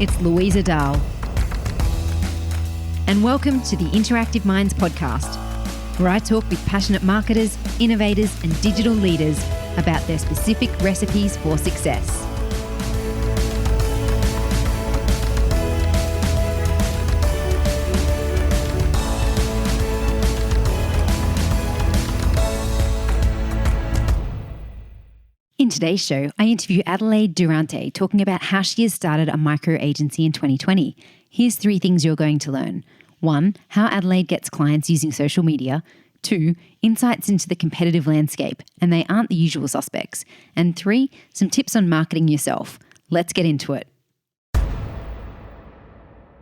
It's Louisa Dahl. And welcome to the Interactive Minds podcast, where I talk with passionate marketers, innovators, and digital leaders about their specific recipes for success. In today's show, I interview Adelaide Durandet talking about how she has started a micro agency in 2020. Here's 3 things you're going to learn. 1, how Adelaide gets clients using social media. 2, insights into the competitive landscape, and they aren't the usual suspects. And 3, some tips on marketing yourself. Let's get into it.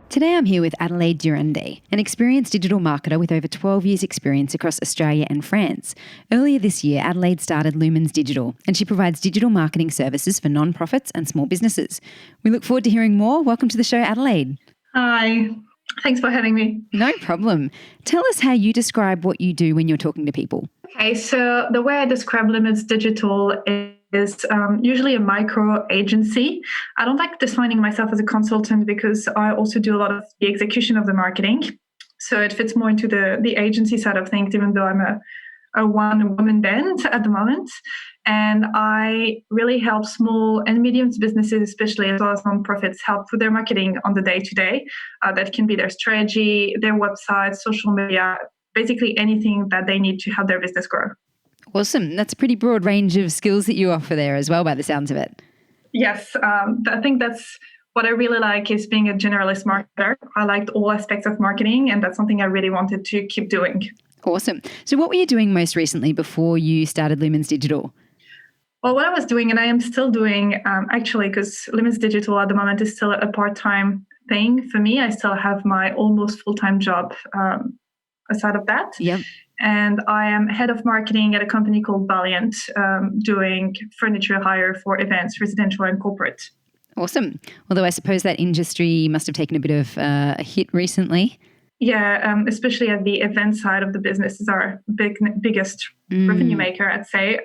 Today I'm here with Adelaide Durandet, an experienced digital marketer with over 12 years' experience across Australia and France. Earlier this year, Adelaide started Lumens Digital, and she provides digital marketing services for non-profits and small businesses. We look forward to hearing more. Welcome to the show, Adelaide. Hi. Thanks for having me. No problem. Tell us how you describe what you do when you're talking to people. Okay, so the way I describe Lumens Digital is usually a micro agency. I don't like defining myself as a consultant because I also do a lot of the execution of the marketing. So it fits more into the agency side of things, even though I'm a one-woman band at the moment. And I really help small and medium businesses, especially as well as nonprofits, help with their marketing on the day-to-day. That can be their strategy, their website, social media, basically anything that they need to help their business grow. Awesome. That's a pretty broad range of skills that you offer there as well, by the sounds of it. Yes, I think that's what I really like is being a generalist marketer. I liked all aspects of marketing, and that's something I really wanted to keep doing. Awesome. So what were you doing most recently before you started Lumens Digital? Well, what I was doing, and I am still doing, actually, because Lumens Digital at the moment is still a part-time thing for me. I still have my almost full-time job aside of that. Yep. And I am head of marketing at a company called Valiant, doing furniture hire for events, residential and corporate. Awesome. Although I suppose that industry must have taken a bit of a hit recently. Yeah, especially at the event side of the business is our biggest revenue maker, I'd say.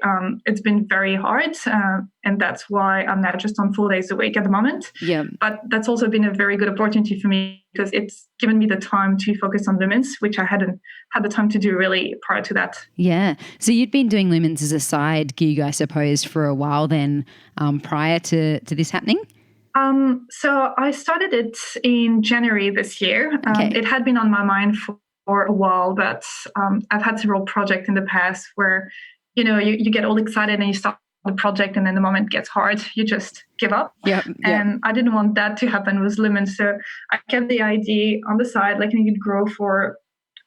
It's been very hard, and that's why I'm now just on 4 days a week at the moment. Yeah. But that's also been a very good opportunity for me because it's given me the time to focus on Lumens, which I hadn't had the time to do really prior to that. Yeah. So you'd been doing Lumens as a side gig, I suppose, for a while then, prior to this happening? So I started it in January this year. Okay. It had been on my mind for a while, but I've had several projects in the past where, you get all excited and you start the project and then the moment gets hard, you just give up. Yep. And I didn't want that to happen with Lumens. So I kept the idea on the side, letting it grow for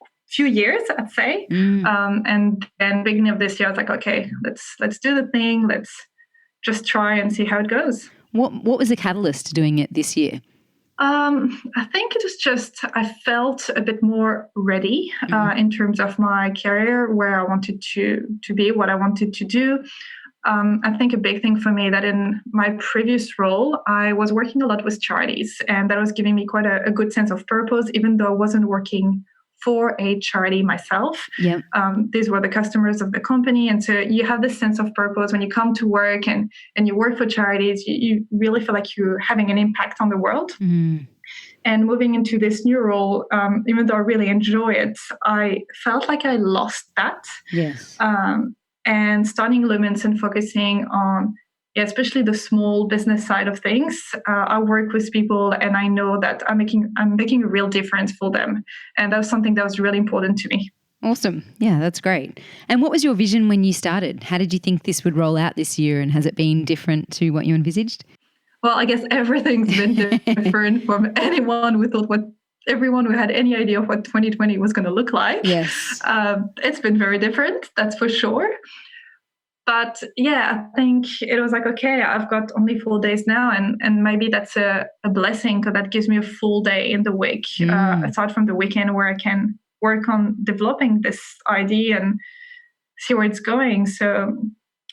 a few years, I'd say. And then beginning of this year, I was like, okay, let's do the thing. Let's just try and see how it goes. What was the catalyst to doing it this year? I think it was just I felt a bit more ready in terms of my career, where I wanted to be, what I wanted to do. I think a big thing for me that in my previous role, I was working a lot with charities, and that was giving me quite a good sense of purpose, even though I wasn't working for a charity myself. Yep. These were the customers of the company. And so you have this sense of purpose when you come to work and you work for charities, you really feel like you're having an impact on the world. And moving into this new role, even though I really enjoy it, I felt like I lost that. Yes. And starting Lumens and focusing on especially the small business side of things. I work with people and I know that I'm making a real difference for them. And that was something that was really important to me. Awesome. Yeah, that's great. And what was your vision when you started? How did you think this would roll out this year, and has it been different to what you envisaged? Well, I guess everything's been different from everyone who had any idea of what 2020 was going to look like. Yes. It's been very different, that's for sure. But yeah, I think it was like, okay, I've got only 4 days now, and maybe that's a blessing because that gives me a full day in the week, aside from the weekend where I can work on developing this idea and see where it's going. So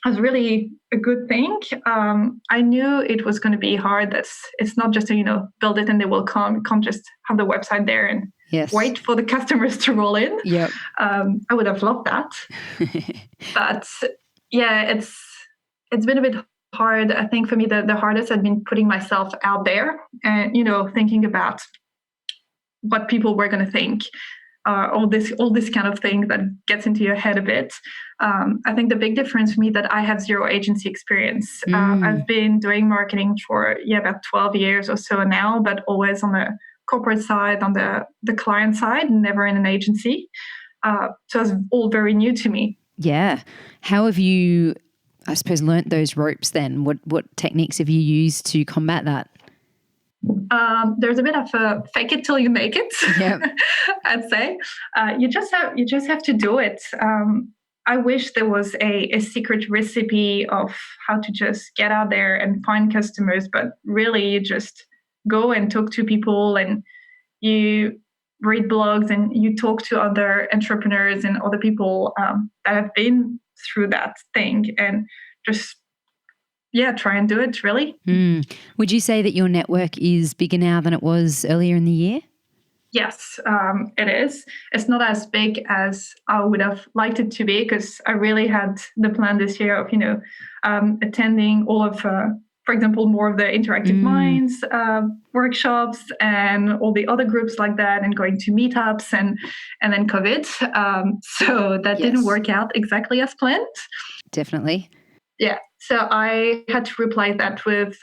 it was really a good thing. I knew it was going to be hard. It's not just build it and they will come. You can't just have the website there and wait for the customers to roll in. Yep. I would have loved that. But yeah, it's been a bit hard. I think for me, the hardest had been putting myself out there and, thinking about what people were going to think. All this kind of thing that gets into your head a bit. I think the big difference for me that I have zero agency experience. I've been doing marketing for about 12 years or so now, but always on the corporate side, on the client side, never in an agency. So it's all very new to me. Yeah. How have you, I suppose, learnt those ropes then? What techniques have you used to combat that? There's a bit of a fake it till you make it. Yep. I'd say you just have to do it. I wish there was a secret recipe of how to just get out there and find customers, but really you just go and talk to people and you read blogs and you talk to other entrepreneurs and other people that have been through that thing and just try and do it, really. Would you say that your network is bigger now than it was earlier in the year? Yes, it is. It's not as big as I would have liked it to be because I really had the plan this year of, attending all of, for example, more of the Interactive Minds workshops and all the other groups like that and going to meetups and then COVID. So that didn't work out exactly as planned. Definitely. Yeah. So I had to replace that with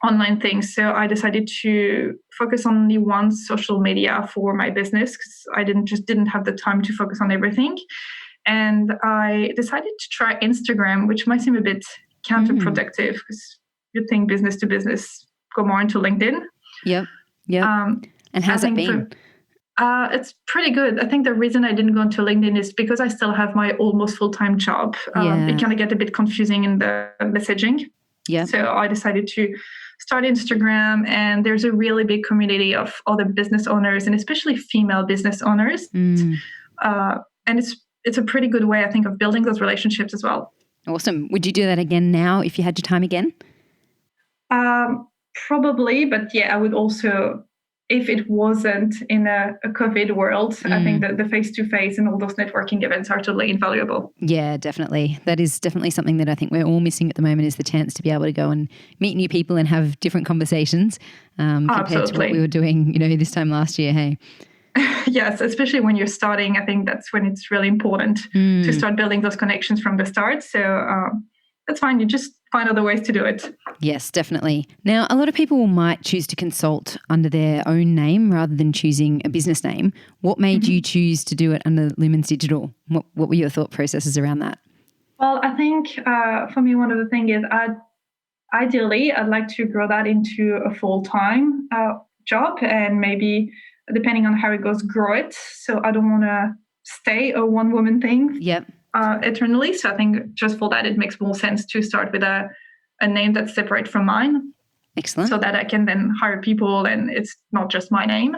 online things. So I decided to focus on only one social media for my business because I didn't have the time to focus on everything. And I decided to try Instagram, which might seem a bit counterproductive because you think business to business, go more into LinkedIn. Yep. And how's it been? It's pretty good. I think the reason I didn't go into LinkedIn is because I still have my almost full-time job. It kind of get a bit confusing in the messaging. Yeah. So I decided to start Instagram, and there's a really big community of other business owners and especially female business owners. And it's a pretty good way, I think, of building those relationships as well. Awesome. Would you do that again now if you had your time again? Probably, but I would also, if it wasn't in a COVID world, I think that the face-to-face and all those networking events are totally invaluable. Yeah, definitely. That is definitely something that I think we're all missing at the moment is the chance to be able to go and meet new people and have different conversations compared to what we were doing, this time last year, hey? Yes, especially when you're starting. I think that's when it's really important to start building those connections from the start. So that's fine. You just find other ways to do it. Yes, definitely. Now, a lot of people might choose to consult under their own name rather than choosing a business name. What made you choose to do it under Lumens Digital? What were your thought processes around that? Well, I think for me, one of the things is ideally, I'd like to grow that into a full-time job and maybe, depending on how it goes, grow it. So I don't want to stay a one-woman thing. Yep. Eternally. So I think just for that, it makes more sense to start with a name that's separate from mine. Excellent. So that I can then hire people and it's not just my name.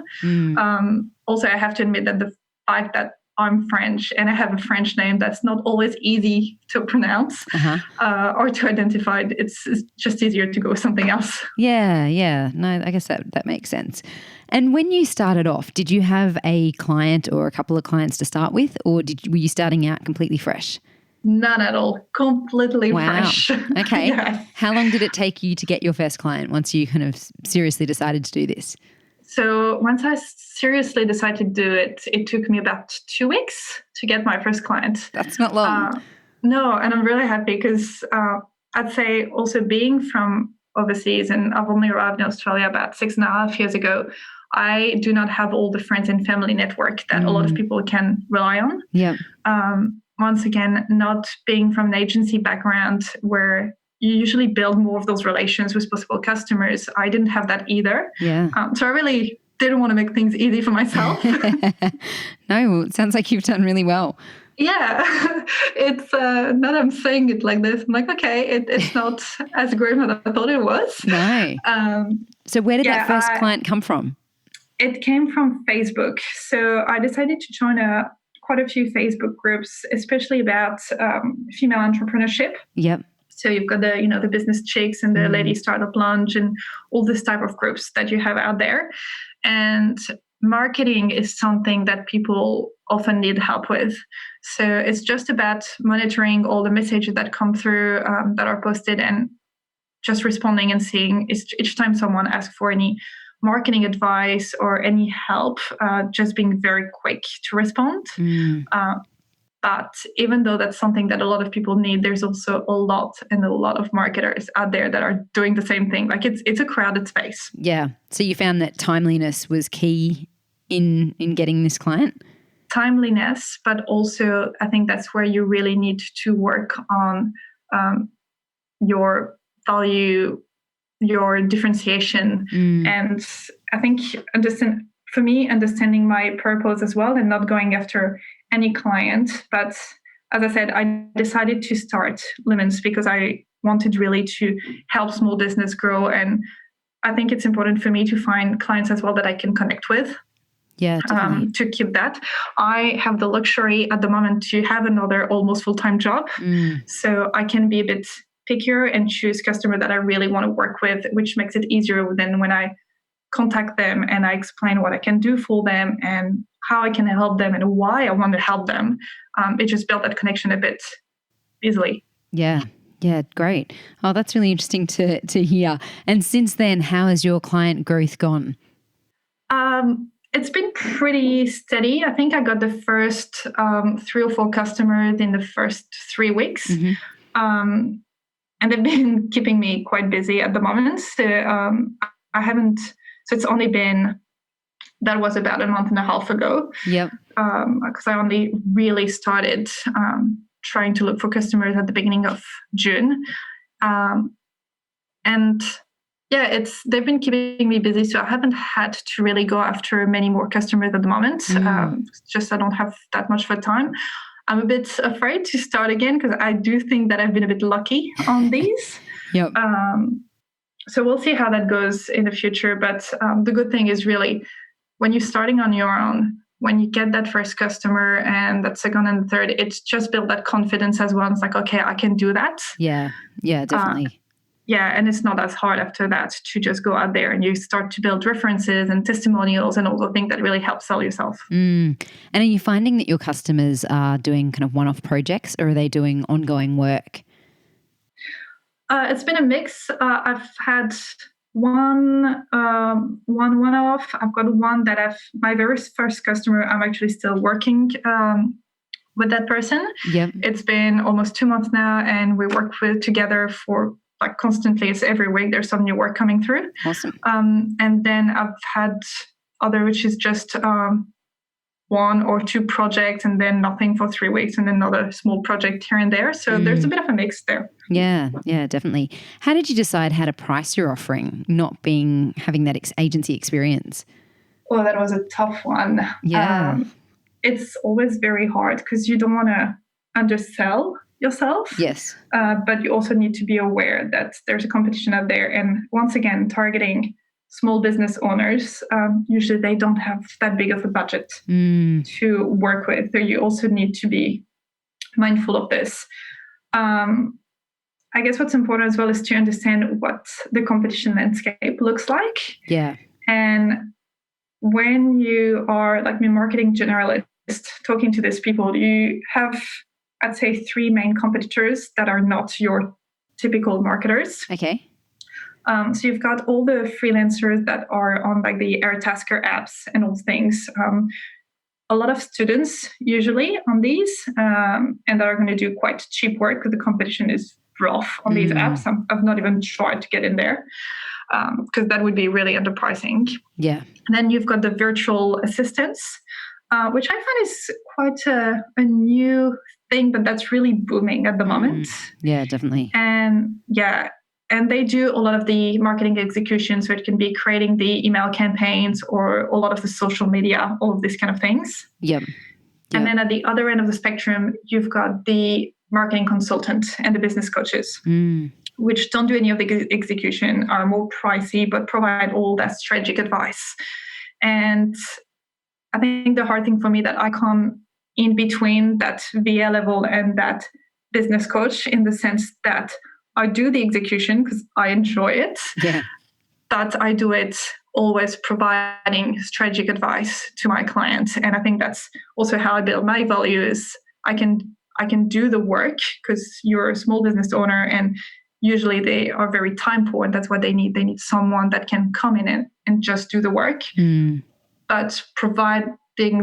Also, I have to admit that the fact that I'm French and I have a French name that's not always easy to pronounce or to identify, it's just easier to go with something else. Yeah. No, I guess that makes sense. And when you started off, did you have a client or a couple of clients to start with, or were you starting out completely fresh? None at all. Completely fresh. Okay. Yes. How long did it take you to get your first client once you kind of seriously decided to do this? So once I seriously decided to do it, it took me about 2 weeks to get my first client. That's not long. No, and I'm really happy because I'd say also being from overseas, and I've only arrived in Australia about 6.5 years ago, I do not have all the friends and family network that a lot of people can rely on. Yeah. Once again, not being from an agency background where you usually build more of those relations with possible customers, I didn't have that either. Yeah. So I really didn't want to make things easy for myself. No, it sounds like you've done really well. Yeah, it's now that I'm saying it like this, I'm like, okay, it's not as grim as I thought it was. No. So where did that first client come from? It came from Facebook. So I decided to join quite a few Facebook groups, especially about female entrepreneurship. Yep. So you've got the business chicks and the lady startup lunch and all this type of groups that you have out there. And marketing is something that people often need help with. So it's just about monitoring all the messages that come through that are posted and just responding and seeing each time someone asks for any marketing advice or any help, just being very quick to respond. But even though that's something that a lot of people need, there's also a lot of marketers out there that are doing the same thing. Like it's a crowded space. Yeah. So you found that timeliness was key in getting this client? Timeliness, but also I think that's where you really need to work on your value, your differentiation. And I think understanding my purpose as well and not going after any client. But as I said, I decided to start Lumens because I wanted really to help small business grow. And I think it's important for me to find clients as well that I can connect with. Yeah, definitely. To keep that. I have the luxury at the moment to have another almost full-time job. So I can be a bit pickier and choose customer that I really want to work with, which makes it easier than when I contact them and I explain what I can do for them and how I can help them and why I want to help them. It just built that connection a bit easily. Yeah, great. Oh, that's really interesting to hear. And since then, how has your client growth gone? It's been pretty steady. I think I got the first 3 or 4 customers in the first 3 weeks. And they've been keeping me quite busy at the moment. So so it's only been, that was about a month and a half ago. Yep. Because I only really started trying to look for customers at the beginning of June. And yeah, they've been keeping me busy, so I haven't had to really go after many more customers at the moment. Just I don't have that much of time. I'm a bit afraid to start again because I do think that I've been a bit lucky on these. Yep. So we'll see how that goes in the future. But the good thing is really when you're starting on your own, when you get that first customer and that second and third, it's just build that confidence as well. It's like, okay, I can do that. Yeah, definitely. And it's not as hard after that to just go out there and you start to build references and testimonials and all the things that really help sell yourself. And are you finding that your customers are doing kind of one-off projects or are they doing ongoing work? It's been a mix. I've had one one-off. I've got one that my very first customer, I'm actually still working with that person. Yep. It's been almost 2 months now and we work together for like constantly. It's every week there's some new work coming through. Awesome. And then I've had other, which is just 1 or 2 projects and then nothing for 3 weeks and then another small project here and there. So there's a bit of a mix there. Yeah, definitely. How did you decide how to price your offering, not having that agency experience? Well, that was a tough one. Yeah. It's always very hard because you don't want to undersell yourself. Yes. But you also need to be aware that there's a competition out there. And once again, targeting small business owners, usually they don't have that big of a budget to work with. So you also need to be mindful of this. I guess what's important as well is to understand what the competition landscape looks like. Yeah. And when you are like a marketing generalist talking to these people, you have, I'd say, 3 main competitors that are not your typical marketers. Okay. So you've got all the freelancers that are on like the Airtasker apps and all things. A lot of students usually on these, and are going to do quite cheap work because the competition is rough on these apps. I've not even tried to get in there because that would be really underpricing. Yeah. And then you've got the virtual assistants, which I find is quite a new thing, but that's really booming at the moment. Yeah, definitely. And they do a lot of the marketing execution. So it can be creating the email campaigns or a lot of the social media, all of these kind of things. Yep. And then at the other end of the spectrum, you've got the marketing consultant and the business coaches, which don't do any of the execution, are more pricey, but provide all that strategic advice. And I think the hard thing for me that I come in between that VA level and that business coach in the sense that I do the execution because I enjoy it, but I do it always providing strategic advice to my clients. And I think that's also how I build my value is I can do the work because you're a small business owner and usually they are very time poor and that's what they need. They need someone that can come in and just do the work, but providing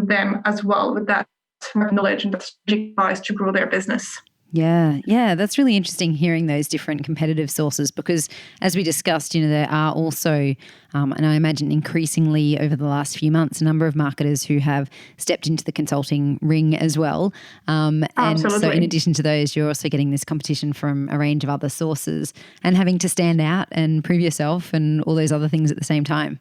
them as well with that knowledge and strategic advice to grow their business. Yeah, that's really interesting hearing those different competitive sources because as we discussed, there are also, and I imagine increasingly over the last few months, a number of marketers who have stepped into the consulting ring as well. And so in addition to those, you're also getting this competition from a range of other sources and having to stand out and prove yourself and all those other things at the same time.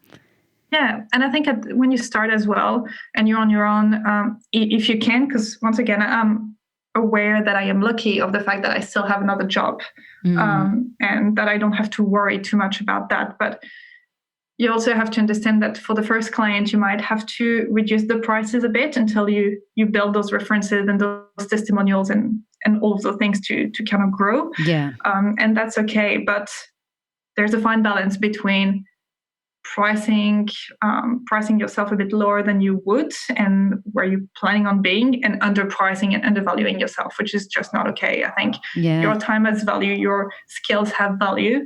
Yeah, and I think when you start as well and you're on your own, if you can, because once again, I'm aware that I am lucky of the fact that I still have another job and that I don't have to worry too much about that. But you also have to understand that for the first client, you might have to reduce the prices a bit until you build those references and those testimonials and all of those things to kind of grow. Yeah. And that's okay. But there's a fine balance between pricing yourself a bit lower than you would and where you're planning on being and underpricing and undervaluing yourself, which is just not okay. I think your time has value, your skills have value,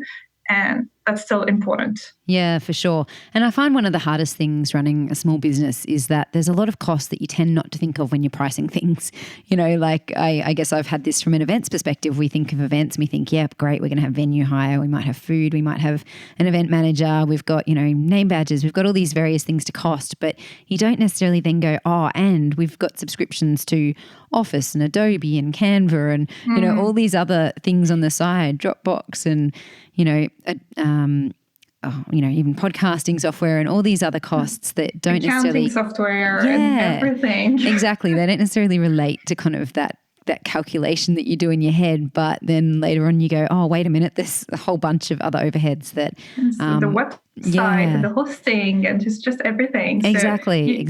and that's still important. Yeah, for sure. And I find one of the hardest things running a small business is that there's a lot of costs that you tend not to think of when you're pricing things. Like I guess I've had this from an events perspective. We think of events and we think, yeah, great, we're going to have venue hire, we might have food, we might have an event manager, we've got, name badges, we've got all these various things to cost, but you don't necessarily then go, and we've got subscriptions to Office and Adobe and Canva and, all these other things on the side, Dropbox and, even podcasting software and all these other costs that don't necessarily software and everything. Exactly. They don't necessarily relate to kind of that calculation that you do in your head, but then later on you go, oh, wait a minute, there's a whole bunch of other overheads that the website and the hosting and just everything. Exactly.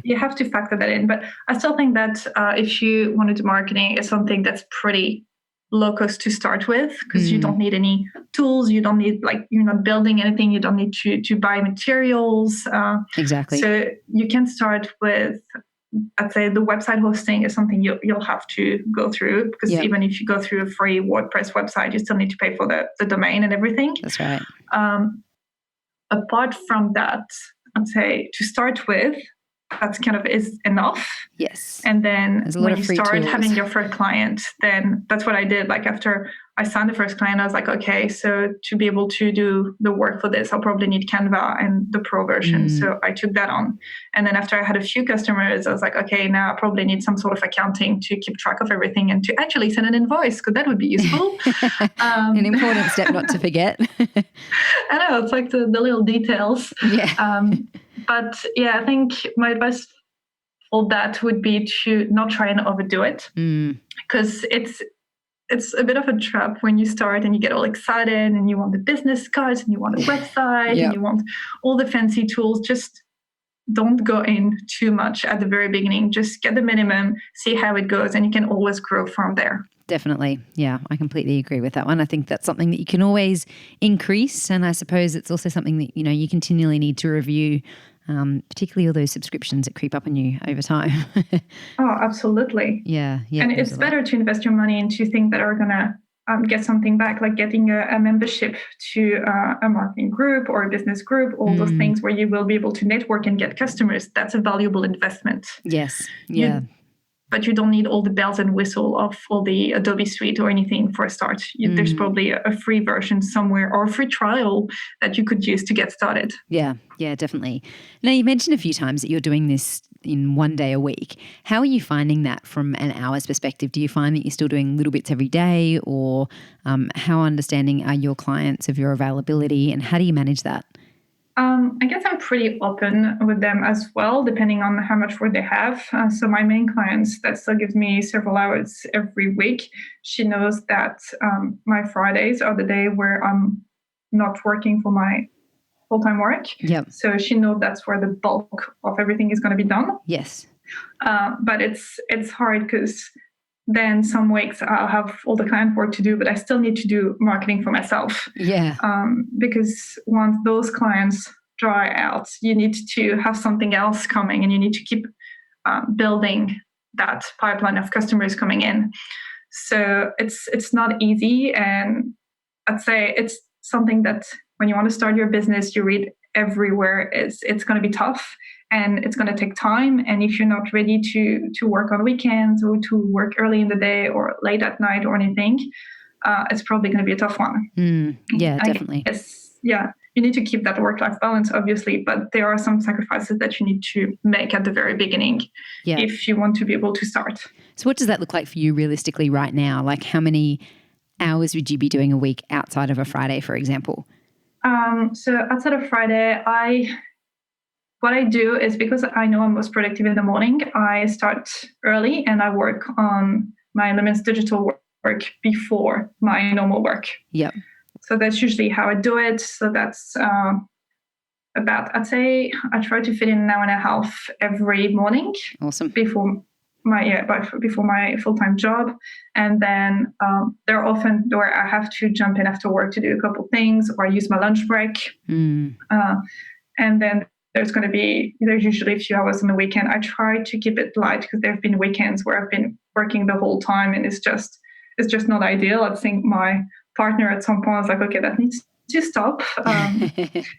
You have to factor that in. But I still think that if you want to do marketing, it's something that's pretty low cost to start with because you don't need any tools, you don't need you're not building anything, you don't need to buy materials. Exactly. So you can start with, I'd say the website hosting is something you'll have to go through because even if you go through a free WordPress website, you still need to pay for the domain and everything. That's right. Apart from that, I'd say to start with, that's kind of is enough. Yes. And then when you start tools. having your first client, then that's what I did. After I signed the first client, I was like, okay, so to be able to do the work for this, I'll probably need Canva and the pro version. So I took that on. And then after I had a few customers, I was like, okay, now I probably need some sort of accounting to keep track of everything and to actually send an invoice because that would be useful. An important step not to forget. I know, it's like the little details. Yeah. But yeah, I think my advice for that would be to not try and overdo it because it's a bit of a trap when you start and you get all excited and you want the business cards and you want a website and you want all the fancy tools. Just don't go in too much at the very beginning. Just get the minimum, see how it goes, and you can always grow from there. Definitely. Yeah, I completely agree with that one. I think that's something that you can always increase. And I suppose it's also something that, you continually need to review, particularly all those subscriptions that creep up on you over time. Oh, absolutely. Yeah. And it's better to invest your money into things that are going to get something back, like getting a membership to a marketing group or a business group, all those things where you will be able to network and get customers. That's a valuable investment. Yes. Yeah. But you don't need all the bells and whistle of all the Adobe suite or anything for a start. There's probably a free version somewhere or a free trial that you could use to get started. Yeah, definitely. Now, you mentioned a few times that you're doing this in one day a week. How are you finding that from an hour's perspective? Do you find that you're still doing little bits every day, or how understanding are your clients of your availability, and how do you manage that? I guess I'm pretty open with them as well, depending on how much work they have. So my main clients, that still gives me several hours every week. She knows that my Fridays are the day where I'm not working for my full-time work. Yep. So she knows that's where the bulk of everything is going to be done. Yes. But it's hard because then some weeks I'll have all the client work to do, but I still need to do marketing for myself. Yeah. Because once those clients dry out. You need to have something else coming, and you need to keep building that pipeline of customers coming in. So it's not easy, and I'd say it's something that when you want to start your business, you read everywhere it's going to be tough, and it's going to take time. And if you're not ready to work on weekends or to work early in the day or late at night or anything, it's probably going to be a tough one. Yeah, definitely. You need to keep that work-life balance, obviously, but there are some sacrifices that you need to make at the very beginning if you want to be able to start. So what does that look like for you realistically right now? Like, how many hours would you be doing a week outside of a Friday, for example? So outside of Friday, what I do is, because I know I'm most productive in the morning, I start early and I work on my Lumens Digital work before my normal work. Yep. So that's usually how I do it. So that's I'd say I try to fit in an hour and a half every morning. Awesome. Before my full-time job. And then there are often where I have to jump in after work to do a couple things, or I use my lunch break. And then there's usually a few hours on the weekend. I try to keep it light, because there have been weekends where I've been working the whole time, and it's just not ideal. I think my partner at some point was like, okay, that needs to stop.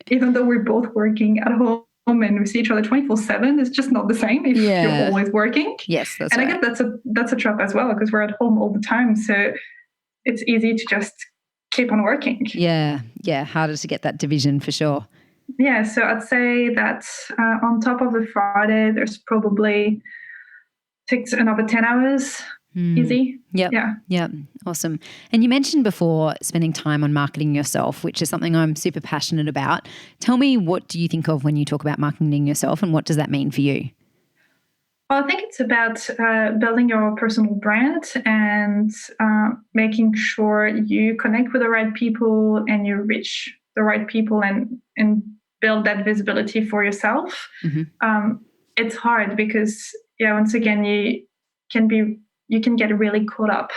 Even though we're both working at home and we see each other 24/7, it's just not the same if you're always working. Yes, that's right. And I guess that's a trap as well, because we're at home all the time. So it's easy to just keep on working. Yeah, harder to get that division for sure. Yeah, so I'd say that on top of the Friday, there's probably takes another 10 hours. Easy. Yeah. Awesome. And you mentioned before spending time on marketing yourself, which is something I'm super passionate about. Tell me, what do you think of when you talk about marketing yourself, and what does that mean for you? Well, I think it's about building your personal brand and making sure you connect with the right people and you reach the right people and build that visibility for yourself. It's hard because, once again, you can get really caught up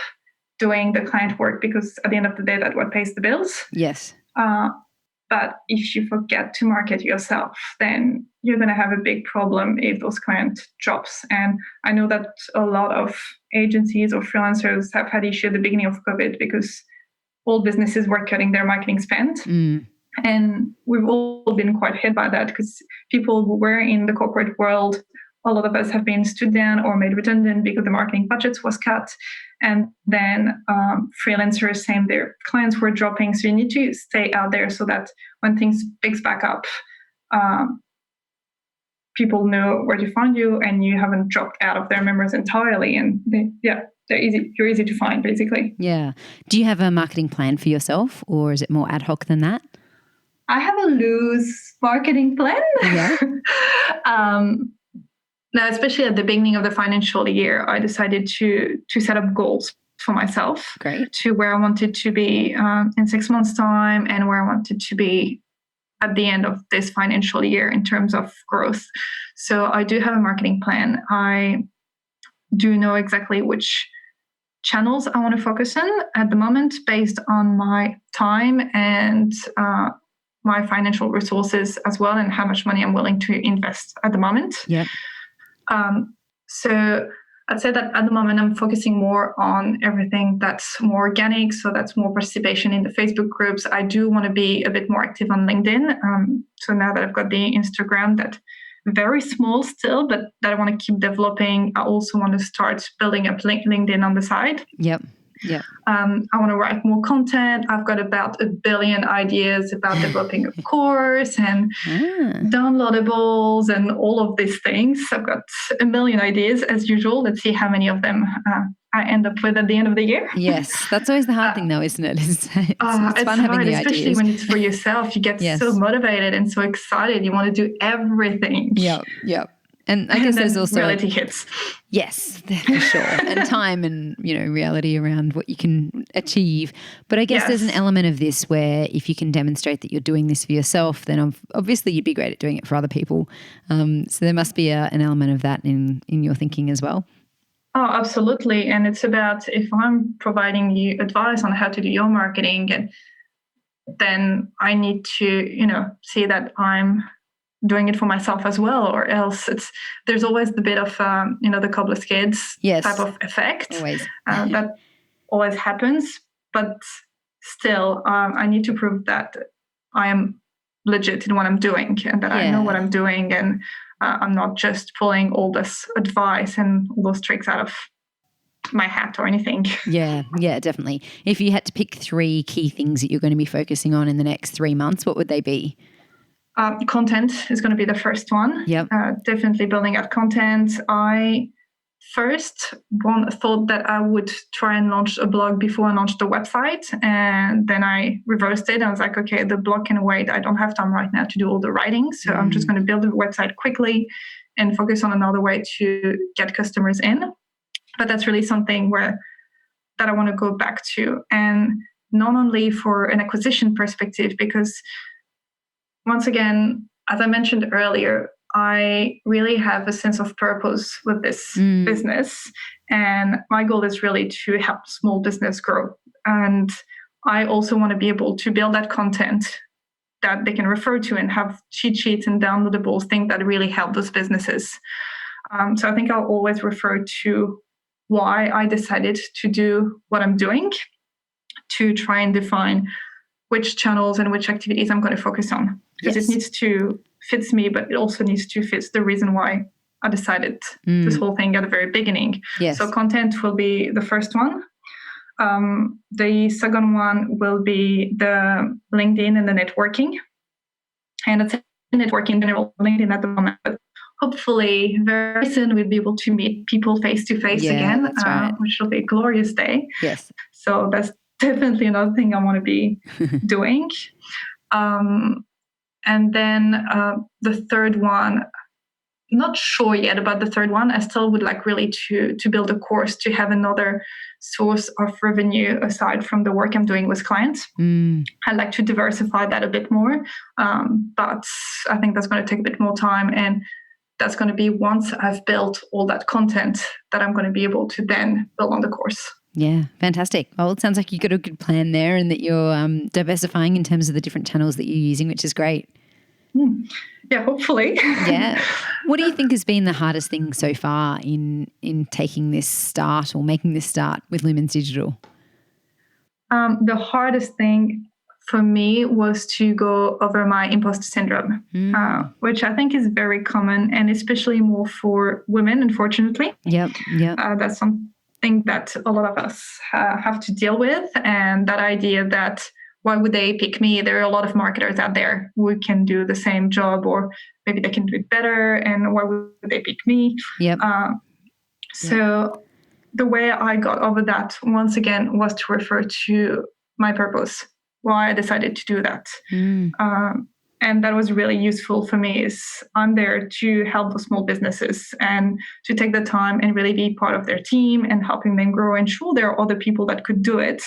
doing the client work, because at the end of the day, that's what pays the bills. Yes. But if you forget to market yourself, then you're going to have a big problem if those client drops. And I know that a lot of agencies or freelancers have had issue at the beginning of COVID, because all businesses were cutting their marketing spend. And we've all been quite hit by that, because people who were in the corporate world, a lot of us have been stood down or made redundant because the marketing budgets was cut. And then freelancers saying their clients were dropping. So you need to stay out there so that when things picks back up, people know where to find you and you haven't dropped out of their memories entirely. And you're easy to find, basically. Yeah. Do you have a marketing plan for yourself, or is it more ad hoc than that? I have a loose marketing plan. Yeah. Now, especially at the beginning of the financial year, I decided to set up goals for myself. Great. To where I wanted to be in 6 months' time, and where I wanted to be at the end of this financial year in terms of growth. So I do have a marketing plan. I do know exactly which channels I want to focus on at the moment, based on my time and my financial resources as well, and how much money I'm willing to invest at the moment. Yep. So I'd say that at the moment I'm focusing more on everything that's more organic. So that's more participation in the Facebook groups. I do want to be a bit more active on LinkedIn. So now that I've got the Instagram, that very small still, but that I want to keep developing, I also want to start building up LinkedIn on the side. Yep. Yeah. I want to write more content. I've got about 1 billion ideas about developing a course and downloadables and all of these things. I've got 1 million ideas as usual. Let's see how many of them I end up with at the end of the year. Yes, that's always the hard thing though, isn't it? It's fun having the especially ideas. When it's for yourself. You get so motivated and so excited. You want to do everything. Yep. And I guess there's also reality hits. Yes, for sure. And time and, reality around what you can achieve. But I guess there's an element of this where if you can demonstrate that you're doing this for yourself, then obviously you'd be great at doing it for other people. So there must be an element of that in your thinking as well. Oh, absolutely. And it's about, if I'm providing you advice on how to do your marketing, and then I need to, see that I'm doing it for myself as well, or else there's always the bit of, the cobbler's kids type of effect. Always. That always happens. But still, I need to prove that I am legit in what I'm doing and that I know what I'm doing, and I'm not just pulling all this advice and all those tricks out of my hat or anything. Yeah, definitely. If you had to pick 3 key things that you're going to be focusing on in the next 3 months, what would they be? Content is going to be the first one. Yep. Definitely building out content. I first thought that I would try and launch a blog before I launched the website. And then I reversed it. I was like, okay, the blog can wait. I don't have time right now to do all the writing. So I'm just going to build a website quickly and focus on another way to get customers in. But that's really something that I want to go back to. And not only for an acquisition perspective, because once again, as I mentioned earlier, I really have a sense of purpose with this business. And my goal is really to help small business grow. And I also want to be able to build that content that they can refer to and have cheat sheets and downloadables, things that really help those businesses. So I think I'll always refer to why I decided to do what I'm doing, to try and define which channels and which activities I'm going to focus on. Because it needs to fit me, but it also needs to fit the reason why I decided this whole thing at the very beginning. Yes. So content will be the first one. The second one will be the LinkedIn and the networking. And it's networking in general, LinkedIn at the moment. But hopefully very soon we'll be able to meet people face to face again, that's right. which will be a glorious day. Yes. So that's definitely another thing I want to be doing. And then the third one, not sure yet about the third one. I still would like really to build a course to have another source of revenue aside from the work I'm doing with clients. I'd like to diversify that a bit more, but I think that's going to take a bit more time. And that's going to be once I've built all that content that I'm going to be able to then build on the course. Yeah, fantastic. Well, it sounds like you've got a good plan there and that you're diversifying in terms of the different channels that you're using, which is great. Yeah, hopefully. Yeah. What do you think has been the hardest thing so far in taking this start or making this start with Lumens Digital? The hardest thing for me was to go over my imposter syndrome, which I think is very common and especially more for women, unfortunately. Yep. That's something that a lot of us have to deal with. And that idea that why would they pick me? There are a lot of marketers out there who can do the same job, or maybe they can do it better. And why would they pick me? Yep. So the way I got over that, once again, was to refer to my purpose, why I decided to do that. And that was really useful for me. Is I'm there to help the small businesses and to take the time and really be part of their team and helping them grow. And sure, there are other people that could do it,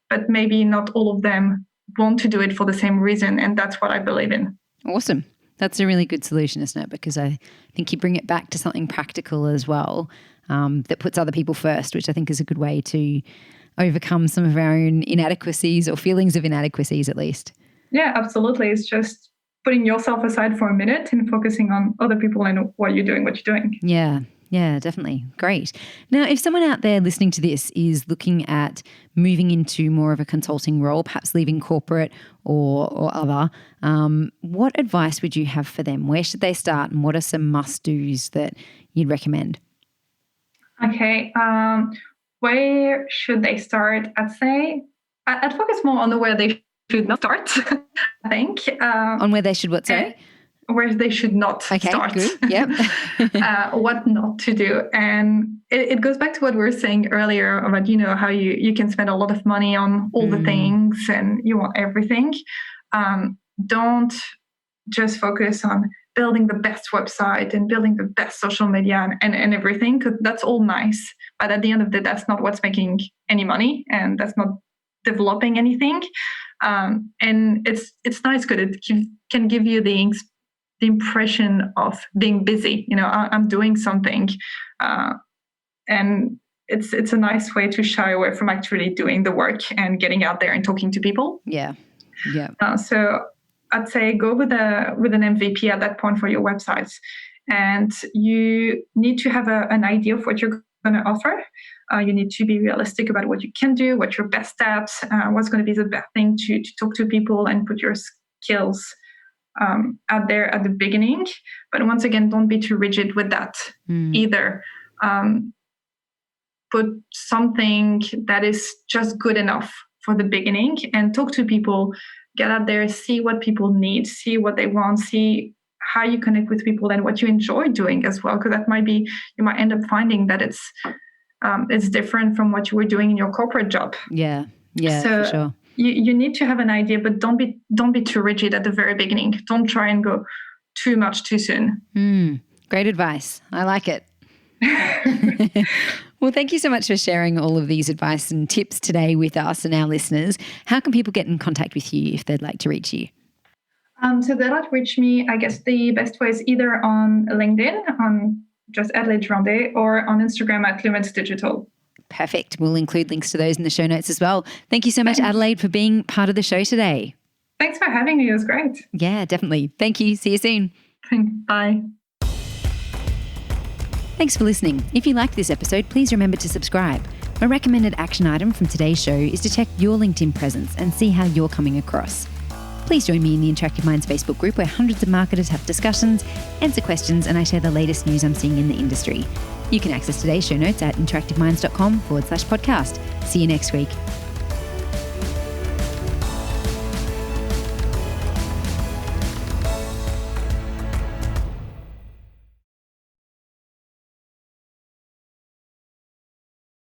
but maybe not all of them want to do it for the same reason. And that's what I believe in. Awesome. That's a really good solution, isn't it? Because I think you bring it back to something practical as well, that puts other people first, which I think is a good way to overcome some of our own inadequacies or feelings of inadequacies at least. Yeah, absolutely. It's just putting yourself aside for a minute and focusing on other people and what you're doing. Yeah, definitely. Great. Now, if someone out there listening to this is looking at moving into more of a consulting role, perhaps leaving corporate or other, what advice would you have for them? Where should they start and what are some must-dos that you'd recommend? Okay. Where should they start? I'd say I'd focus more on where they should not start, I think. On where they should what, sorry? Where they should not start. Good. Yep. What not to do. And it goes back to what we were saying earlier about, how you can spend a lot of money on all the things and you want everything. Don't just focus on building the best website and building the best social media and everything, because that's all nice. But at the end of the day, that's not what's making any money and that's not developing anything. And it's nice because it can give you the impression of being busy. I'm doing something, and it's a nice way to shy away from actually doing the work and getting out there and talking to people. Yeah. Yeah. So I'd say go with an MVP at that point for your websites. And you need to have an idea of what you're going to offer. You need to be realistic about what you can do, what you're best at, what's going to be the best thing to talk to people and put your skills out there at the beginning. But once again, don't be too rigid with that either. Put something that is just good enough for the beginning and talk to people, get out there, see what people need, see what they want, see how you connect with people and what you enjoy doing as well. Because that might be, you might end up finding that it's different from what you were doing in your corporate job. Yeah, so for sure. You need to have an idea, but don't be too rigid at the very beginning. Don't try and go too much too soon. Great advice. I like it. Well, thank you so much for sharing all of these advice and tips today with us and our listeners. How can people get in contact with you if they'd like to reach you? So they'd like to reach me, I guess the best way is either on LinkedIn, on just Adelaide Durandet, or on Instagram at Lumens Digital. Perfect. We'll include links to those in the show notes as well. Thank you so much, Adelaide, for being part of the show today. Thanks for having me. It was great. Yeah, definitely. Thank you. See you soon. Bye. Thanks for listening. If you liked this episode, please remember to subscribe. My recommended action item from today's show is to check your LinkedIn presence and see how you're coming across. Please join me in the Interactive Minds Facebook group where hundreds of marketers have discussions, answer questions, and I share the latest news I'm seeing in the industry. You can access today's show notes at interactiveminds.com/podcast. See you next week.